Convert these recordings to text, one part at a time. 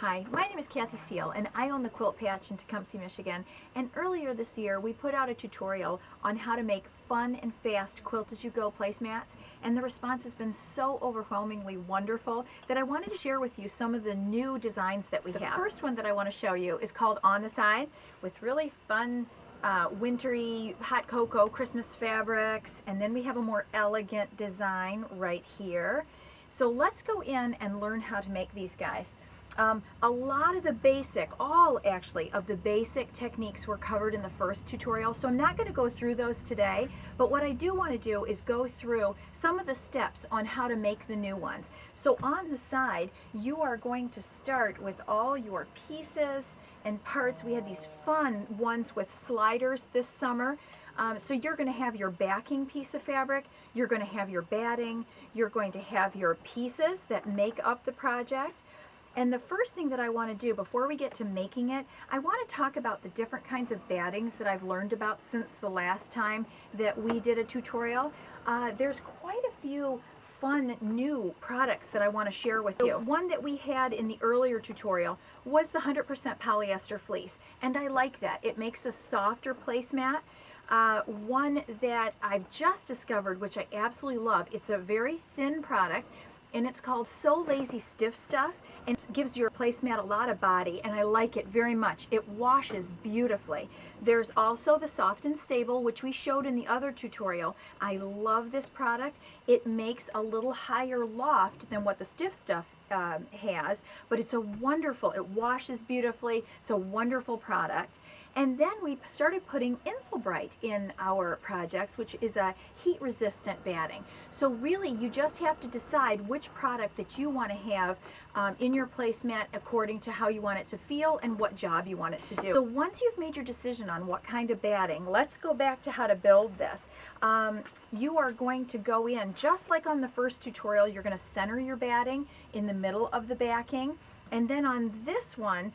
Hi, my name is Kathy Seal and I own the Quilt Patch in Tecumseh, Michigan, and earlier this year we put out a tutorial on how to make fun and fast Quilt-As-You-Go Placemats, and the response has been so overwhelmingly wonderful that I wanted to share with you some of the new designs that we have. The first one that I want to show you is called On the Side, with really fun wintry hot cocoa Christmas fabrics, and then we have a more elegant design right here. So let's go in and learn how to make these guys. A lot of the all actually of the basic techniques were covered in the first tutorial, so I'm not going to go through those today, but what I do want to do is go through some of the steps on how to make the new ones. So on the side, you are going to start with all your pieces and parts. We had these fun ones with sliders this summer. So you're going to have your backing piece of fabric, you're going to have your batting, you're going to have your pieces that make up the project. And the first thing that I want to do before we get to making it, I want to talk about the different kinds of battings that I've learned about since the last time that we did a tutorial. There's quite a few fun new products that I want to share with you. One that we had in the earlier tutorial was the 100% polyester fleece, and I like that. It makes a softer placemat. One that I've just discovered, which I absolutely love, it's a very thin product, and it's called So Lazy Stiff Stuff, and it gives your placemat a lot of body, and I like it very much. It washes beautifully. There's also the Soft and Stable, which we showed in the other tutorial. I love this product. It makes a little higher loft than what the stiff stuff has, but it's a wonderful, it washes beautifully. It's a wonderful product. And then we started putting Insul-Bright in our projects, which is a heat-resistant batting. So really, you just have to decide which product that you want to have in your placemat according to how you want it to feel and what job you want it to do. So once you've made your decision on what kind of batting, let's go back to how to build this. You are going to go in, just like on the first tutorial, you're going to center your batting in the middle of the backing. And then on this one,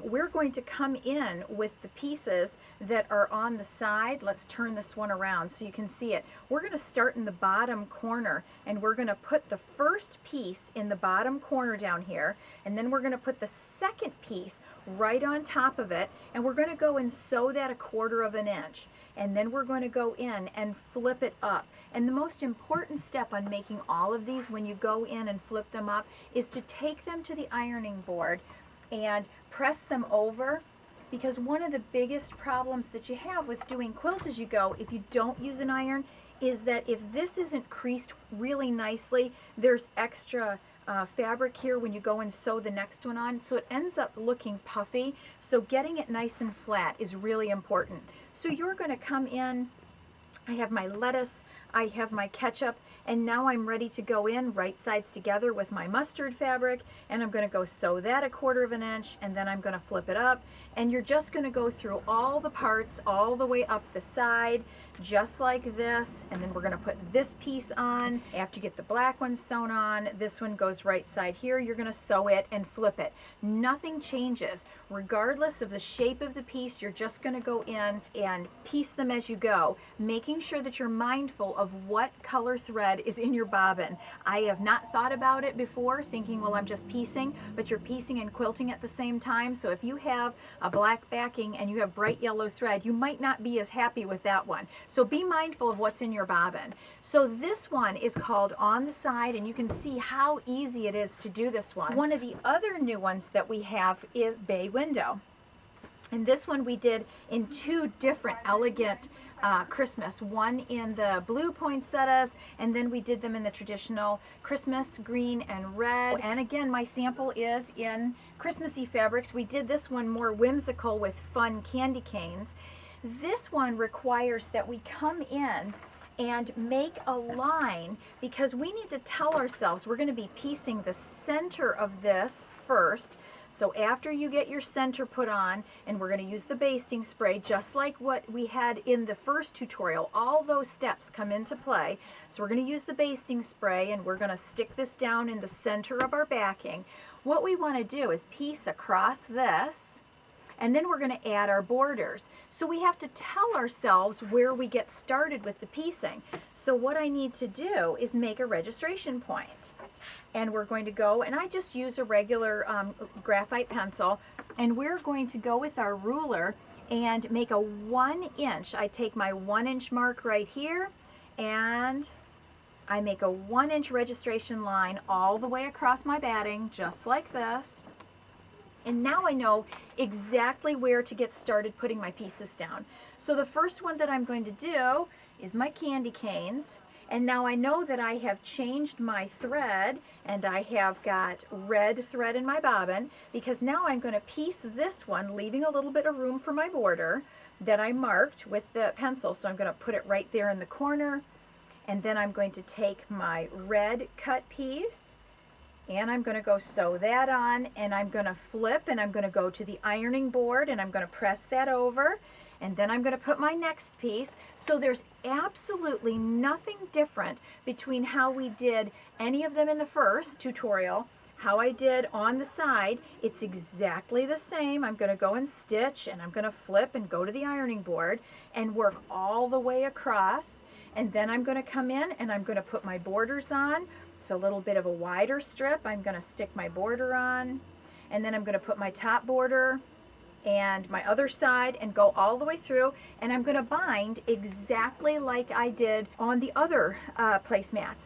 we're going to come in with the pieces that are on the side. Let's turn this one around so you can see it. We're going to start in the bottom corner, and we're going to put the first piece in the bottom corner down here, and then we're going to put the second piece right on top of it, and we're going to go and sew that 1/4 inch. And then we're going to go in and flip it up. And the most important step on making all of these when you go in and flip them up is to take them to the ironing board and press them over, because one of the biggest problems that you have with doing Quilt-As-You-Go if you don't use an iron is that if this isn't creased really nicely, there's extra fabric here when you go and sew the next one on, so it ends up looking puffy. So getting it nice and flat is really important. So you're going to come in, I have my lettuce, I have my ketchup, and now I'm ready to go in right sides together with my mustard fabric, and I'm going to go sew that 1/4 inch, and then I'm going to flip it up, and you're just going to go through all the parts all the way up the side just like this, and then we're going to put this piece on. After you get the black one sewn on, this one goes right side here. You're going to sew it and flip it. Nothing changes regardless of the shape of the piece. You're just going to go in and piece them as you go, making sure that you're mindful of what color thread is in your bobbin. I have not thought about it before, thinking, well, I'm just piecing, but you're piecing and quilting at the same time. So if you have a black backing and you have bright yellow thread, you might not be as happy with that one. So be mindful of what's in your bobbin. So this one is called On the Side, and you can see how easy it is to do this one. One of the other new ones that we have is Bay Window. And this one we did in 2 different elegant Christmas, one in the blue poinsettias, and then we did them in the traditional Christmas green and red. And again, my sample is in Christmassy fabrics. We did this one more whimsical with fun candy canes. This one requires that we come in and make a line, because we need to tell ourselves we're going to be piecing the center of this first. So after you get your center put on, and we're going to use the basting spray just like what we had in the first tutorial, all those steps come into play. So we're going to use the basting spray, and we're going to stick this down in the center of our backing. What we want to do is piece across this, and then we're going to add our borders. So we have to tell ourselves where we get started with the piecing. So what I need to do is make a registration point. and we're going to go, and I just use a regular graphite pencil, and we're going to go with our ruler and make a 1 inch. I take my 1 inch mark right here, and I make a 1 inch registration line all the way across my batting, just like this. And now I know exactly where to get started putting my pieces down. So the first one that I'm going to do is my candy canes. And now I know that I have changed my thread, and I have got red thread in my bobbin, because now I'm going to piece this one, leaving a little bit of room for my border that I marked with the pencil. So I'm going to put it right there in the corner, and then I'm going to take my red cut piece, and I'm going to go sew that on, and I'm going to flip, and I'm going to go to the ironing board, and I'm going to press that over, and then I'm going to put my next piece. So there's absolutely nothing different between how we did any of them in the first tutorial, how I did on the side. It's exactly the same. I'm going to go and stitch, and I'm going to flip and go to the ironing board and work all the way across, and then I'm going to come in and I'm going to put my borders on. It's a little bit of a wider strip. I'm going to stick my border on, and then I'm going to put my top border and my other side and go all the way through, and I'm going to bind exactly like I did on the other placemats.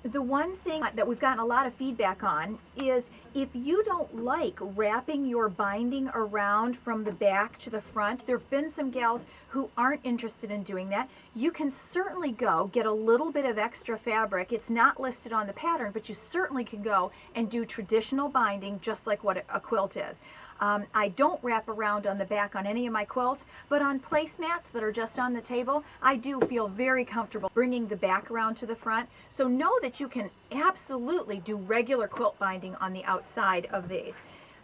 The one thing that we've gotten a lot of feedback on is if you don't like wrapping your binding around from the back to the front, there have been some gals who aren't interested in doing that. You can certainly go get a little bit of extra fabric. It's not listed on the pattern, but you certainly can go and do traditional binding just like what a quilt is. I don't wrap around on the back on any of my quilts, but on placemats that are just on the table, I do feel very comfortable bringing the back around to the front. So know that you can absolutely do regular quilt binding on the outside of these.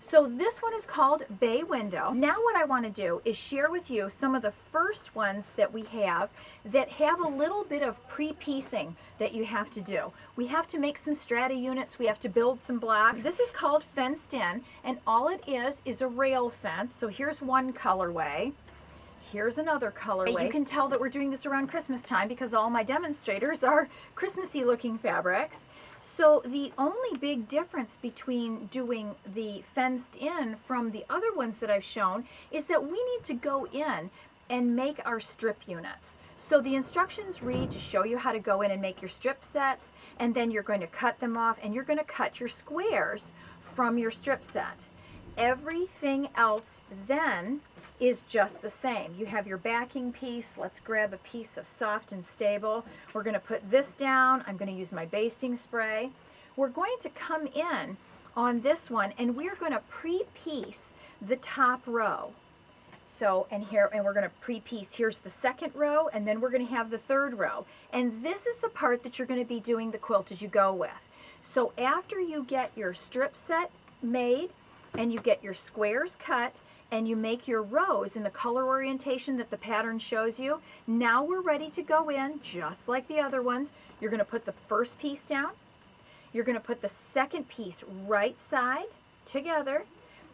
So this one is called Bay Window. Now what I want to do is share with you some of the first ones that we have that have a little bit of pre-piecing that you have to do. We have to make some strata units, we have to build some blocks. This is called Fenced In, and all it is a rail fence. So here's one colorway. Here's another colorway. You can tell that we're doing this around Christmas time because all my demonstrators are Christmassy looking fabrics. So the only big difference between doing the fenced in from the other ones that I've shown is that we need to go in and make our strip units. So the instructions read to show you how to go in and make your strip sets, and then you're going to cut them off, and you're going to cut your squares from your strip set. Everything else then is just the same. You have your backing piece. Let's grab a piece of soft and stable. We're going to put this down. I'm going to use my basting spray. We're going to come in on this one, and we're going to pre-piece the top row. So, and we're going to pre-piece, here's the second row, and then we're going to have the third row. And this is the part that you're going to be doing the quilt as you go with. So after you get your strip set made, and you get your squares cut, and you make your rows in the color orientation that the pattern shows you, now we're ready to go in just like the other ones. You're going to put the first piece down, you're going to put the second piece right side together,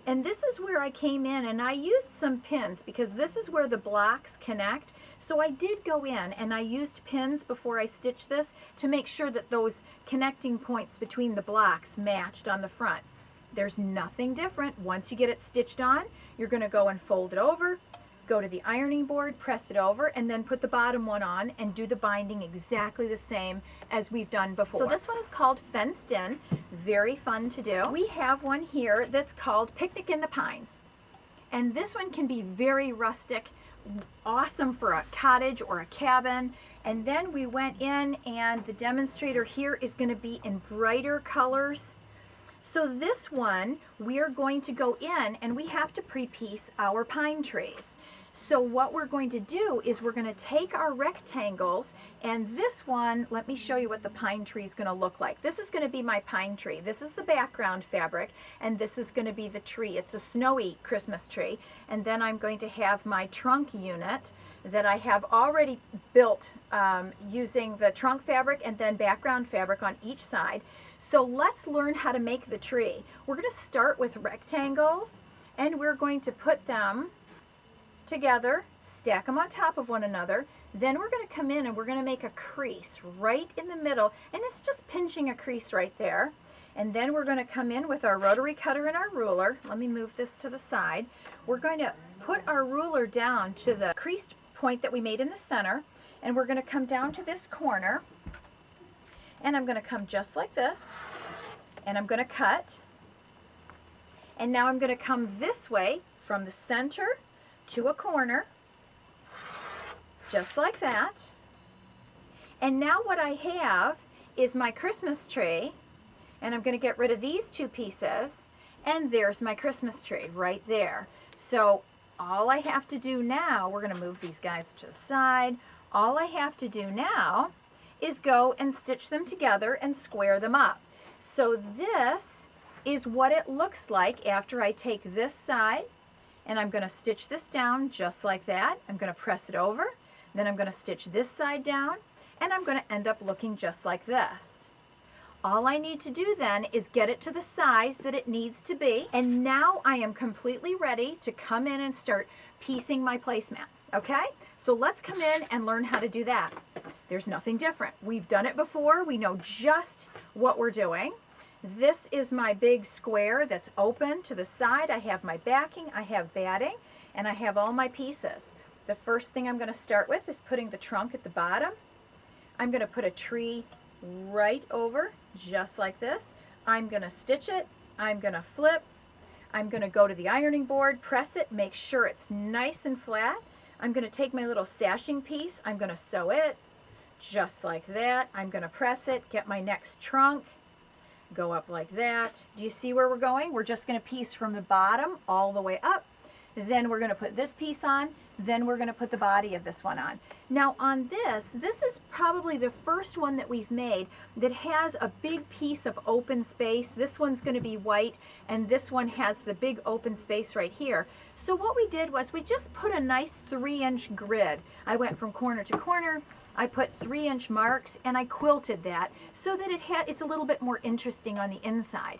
and this is where I came in and I used some pins because this is where the blocks connect. So I did go in and I used pins before I stitched this to make sure that those connecting points between the blocks matched on the front. There's nothing different. Once you get it stitched on, you're going to go and fold it over, go to the ironing board, press it over, and then put the bottom one on and do the binding exactly the same as we've done before. So this one is called Fenced In. Very fun to do. We have one here that's called Picnic in the Pines. And this one can be very rustic, awesome for a cottage or a cabin. And then we went in, and the demonstrator here is going to be in brighter colors. So this one, we are going to go in and we have to pre-piece our pine trees. So what we're going to do is we're going to take our rectangles, and this one, let me show you what the pine tree is going to look like. This is going to be my pine tree. This is the background fabric, and this is going to be the tree. It's a snowy Christmas tree. And then I'm going to have my trunk unit that I have already built using the trunk fabric and then background fabric on each side. So let's learn how to make the tree. We're going to start with rectangles, and we're going to put them together, stack them on top of one another. Then we're going to come in and we're going to make a crease right in the middle, and it's just pinching a crease right there. And then we're going to come in with our rotary cutter and our ruler. Let me move this to the side. We're going to put our ruler down to the creased point that we made in the center, and we're going to come down to this corner, and I'm going to come just like this, and I'm going to cut. And now I'm going to come this way from the center to a corner, just like that. And now what I have is my Christmas tree, and I'm going to get rid of these two pieces, and there's my Christmas tree right there. So all I have to do now, we're going to move these guys to the side. All I have to do now is go and stitch them together and square them up. So this is what it looks like after I take this side, and I'm going to stitch this down just like that. I'm going to press it over, then I'm going to stitch this side down, and I'm going to end up looking just like this. All I need to do then is get it to the size that it needs to be, and now I am completely ready to come in and start piecing my placemat. Okay? So let's come in and learn how to do that. There's nothing different. We've done it before. We know just what we're doing. This is my big square that's open to the side. I have my backing, I have batting, and I have all my pieces. The first thing I'm going to start with is putting the trunk at the bottom. I'm going to put a tree right over, just like this. I'm going to stitch it. I'm going to flip. I'm going to go to the ironing board, press it, make sure it's nice and flat. I'm going to take my little sashing piece. I'm going to sew it, just like that. I'm going to press it, get my next trunk, go up like that. Do you see where we're going? We're just going to piece from the bottom all the way up. Then we're going to put this piece on. Then we're going to put the body of this one on. Now on this is probably the first one that we've made that has a big piece of open space. This one's going to be white, and this one has the big open space right here. So what we did was we just put a nice 3-inch grid. I went from corner to corner. I put 3-inch marks, and I quilted that so that it's a little bit more interesting on the inside.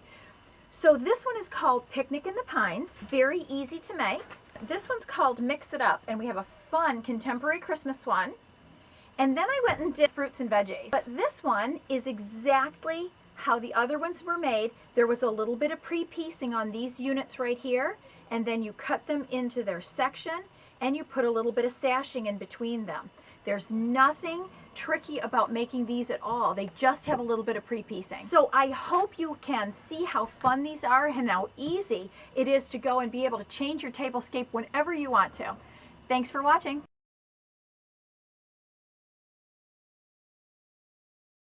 So this one is called Picnic in the Pines, very easy to make. This one's called Mix It Up, and we have a fun contemporary Christmas one. And then I went and did fruits and veggies. But this one is exactly how the other ones were made. There was a little bit of pre-piecing on these units right here, and then you cut them into their section, and you put a little bit of sashing in between them. There's nothing tricky about making these at all. They just have a little bit of pre-piecing. So I hope you can see how fun these are and how easy it is to go and be able to change your tablescape whenever you want to. Thanks for watching.